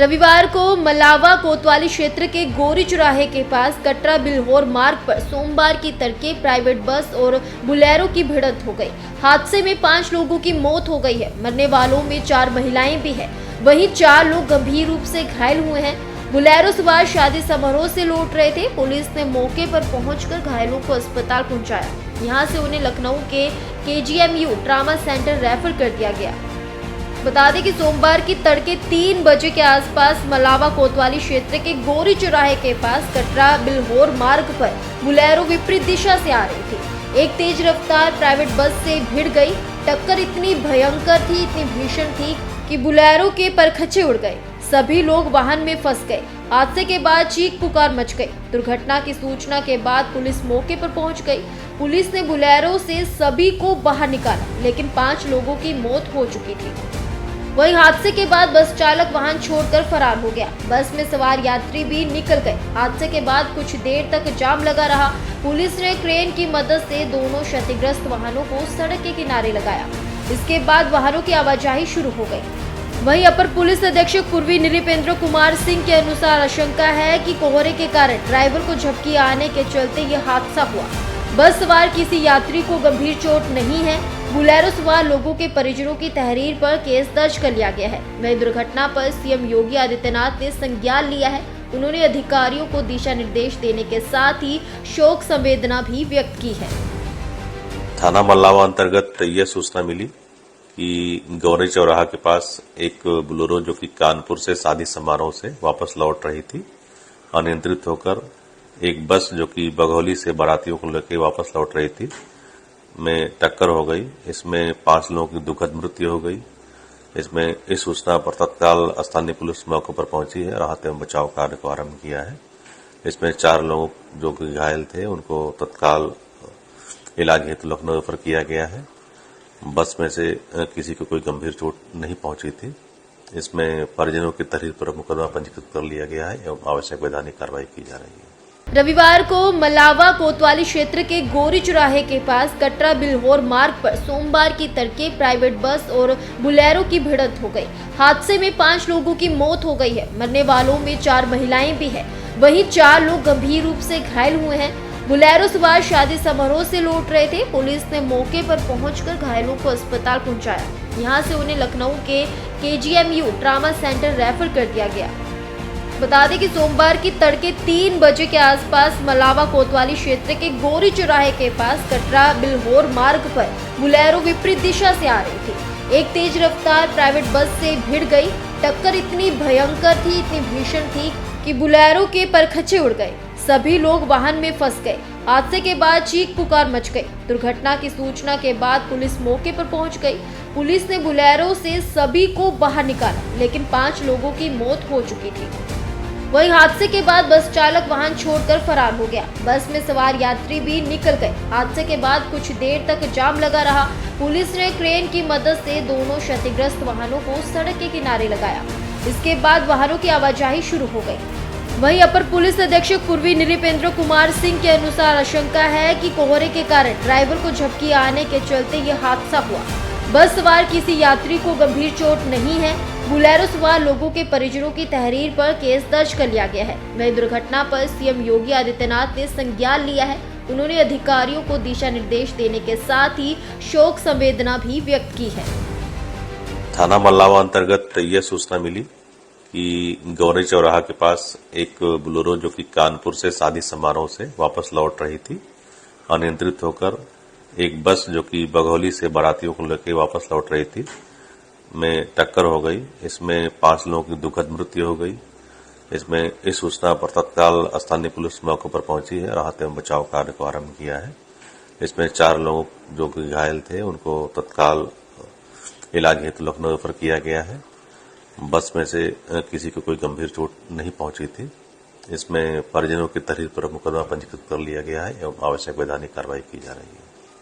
रविवार को मलावा कोतवाली क्षेत्र के गोरी चौराहे के पास कटरा बिल्होर मार्ग पर सोमवार की तड़के प्राइवेट बस और बुलेरो की भिड़ंत हो गई। हादसे में 5 लोगों की मौत हो गई है। मरने वालों में 4 महिलाएं भी हैं। वहीं 4 लोग गंभीर रूप से घायल हुए हैं। बुलेरो सवार शादी समारोह से लौट रहे थे। पुलिस ने मौके पर पहुंचकर घायलों को अस्पताल पहुंचाया। यहां से उन्हें लखनऊ के KGMU ट्रामा सेंटर रेफर कर दिया गया। बता दें कि सोमवार की तड़के 3 बजे के आसपास मलावा कोतवाली क्षेत्र के गोरी चौराहे के पास कटरा बिल्होर मार्ग पर बुलेरो विपरीत दिशा से आ रही थी। एक तेज रफ्तार प्राइवेट बस से भिड़ गई। टक्कर इतनी भयंकर थी, इतनी भीषण थी कि बुलेरो के परखच्चे उड़ गए। सभी लोग वाहन में फंस गए। हादसे के बाद चीख पुकार मच गई। दुर्घटना की सूचना के बाद पुलिस मौके पर पहुंच गई। पुलिस ने बुलेरो से सभी को बाहर निकाला, लेकिन 5 लोगों की मौत हो चुकी थी। वहीं हादसे के बाद बस चालक वाहन छोड़कर फरार हो गया। बस में सवार यात्री भी निकल गए। हादसे के बाद कुछ देर तक जाम लगा रहा। पुलिस ने क्रेन की मदद से दोनों क्षतिग्रस्त वाहनों को सड़क के किनारे लगाया। इसके बाद वाहनों की आवाजाही शुरू हो गई। वहीं अपर पुलिस अधीक्षक पूर्वी नृपेंद्र कुमार सिंह के अनुसार आशंका है कि कोहरे के कारण ड्राइवर को झपकी आने के चलते ये हादसा हुआ। बस सवार किसी यात्री को गंभीर चोट नहीं है। बुलेरो सवार लोगों के परिजनों की तहरीर पर केस दर्ज कर लिया गया है। वहीं दुर्घटना पर सीएम योगी आदित्यनाथ ने संज्ञान लिया है। उन्होंने अधिकारियों को दिशा निर्देश देने के साथ ही शोक संवेदना भी व्यक्त की है। थाना मल्लावा अंतर्गत यह सूचना मिली कि गौरी चौराहा के पास एक बुलेरो जो कि कानपुर से शादी समारोह से वापस लौट रही थी, अनियंत्रित होकर एक बस जो कि बघौली से बारातियों को लेकर वापस लौट रही थी में टक्कर हो गई। इसमें 5 लोगों की दुखद मृत्यु हो गई। इसमें इस सूचना पर तत्काल स्थानीय पुलिस मौके पर पहुंची है। राहत एवं बचाव कार्य को आरंभ किया है। इसमें 4 लोग जो कि घायल थे उनको तत्काल इलाज हेतु लखनऊ रेफर किया गया है। बस में से किसी को कोई गंभीर चोट नहीं पहुंची थी। इसमें परिजनों की तहरीर पर मुकदमा पंजीकृत कर लिया गया है एवं आवश्यक वैधानिक कार्रवाई की जा रही है। रविवार को मलावा कोतवाली क्षेत्र के गोरी चौराहे के पास कटरा बिल्होर मार्ग पर सोमवार की तड़के प्राइवेट बस और बुलेरो की भिड़ंत हो गई। हादसे में 5 लोगों की मौत हो गई है। मरने वालों में 4 महिलाएं भी हैं। वहीं 4 लोग गंभीर रूप से घायल हुए हैं। बुलेरो सवार शादी समारोह से लौट रहे थे। पुलिस ने मौके पर पहुंचकर घायलों को अस्पताल पहुंचाया। यहां से उन्हें लखनऊ के KGMU ट्रामा सेंटर रेफर कर दिया गया। बता दें कि सोमवार की तड़के 3 बजे के आसपास मलावा कोतवाली क्षेत्र के गोरी चौराहे के पास कटरा बिल्होर मार्ग पर बुलेरो विपरीत दिशा से आ रही थी। एक तेज रफ्तार प्राइवेट बस से भिड़ गई। टक्कर इतनी भयंकर थी, इतनी भीषण थी कि बुलेरो के परखच्चे उड़ गए। सभी लोग वाहन में फंस गए। हादसे के बाद चीख पुकार मच गई। दुर्घटना की सूचना के बाद पुलिस मौके पर पहुंच गई। पुलिस ने बुलेरो से सभी को बाहर निकाला, लेकिन 5 लोगों की मौत हो चुकी थी। वहीं हादसे के बाद बस चालक वाहन छोड़कर फरार हो गया। बस में सवार यात्री भी निकल गए। हादसे के बाद कुछ देर तक जाम लगा रहा। पुलिस ने क्रेन की मदद से दोनों क्षतिग्रस्त वाहनों को सड़क के किनारे लगाया। इसके बाद वाहनों की आवाजाही शुरू हो गई। वहीं अपर पुलिस अधीक्षक पूर्वी नृपेंद्र कुमार सिंह के अनुसार आशंका है कि कोहरे के कारण ड्राइवर को झपकी आने के चलते ये हादसा हुआ। बस सवार किसी यात्री को गंभीर चोट नहीं है। बुलेरो सवार लोगों के परिजनों की तहरीर पर केस दर्ज कर लिया गया है। वहीं दुर्घटना पर सीएम योगी आदित्यनाथ ने संज्ञान लिया है। उन्होंने अधिकारियों को दिशा निर्देश देने के साथ ही शोक संवेदना भी व्यक्त की है। थाना मल्लावा अंतर्गत यह सूचना मिली कि गौरी चौराहा के पास एक बुलेरो जो कि कानपुर से शादी समारोह से वापस लौट रही थी, अनियंत्रित होकर एक बस जो कि बघौली से बारातियों को लेकर वापस लौट रही थी में टक्कर हो गई। इसमें 5 लोगों की दुखद मृत्यु हो गई। इसमें इस सूचना पर तत्काल स्थानीय पुलिस मौके पर पहुंची है। राहत एवं बचाव कार्य को आरंभ किया है। इसमें 4 लोग जो कि घायल थे उनको तत्काल इलाज हेतु लखनऊ रेफर किया गया है। बस में से किसी को कोई गंभीर चोट नहीं पहुंची थी। इसमें परिजनों की तहरीर पर मुकदमा पंजीकृत कर लिया गया है एवं आवश्यक वैधानिक कार्रवाई की जा रही है।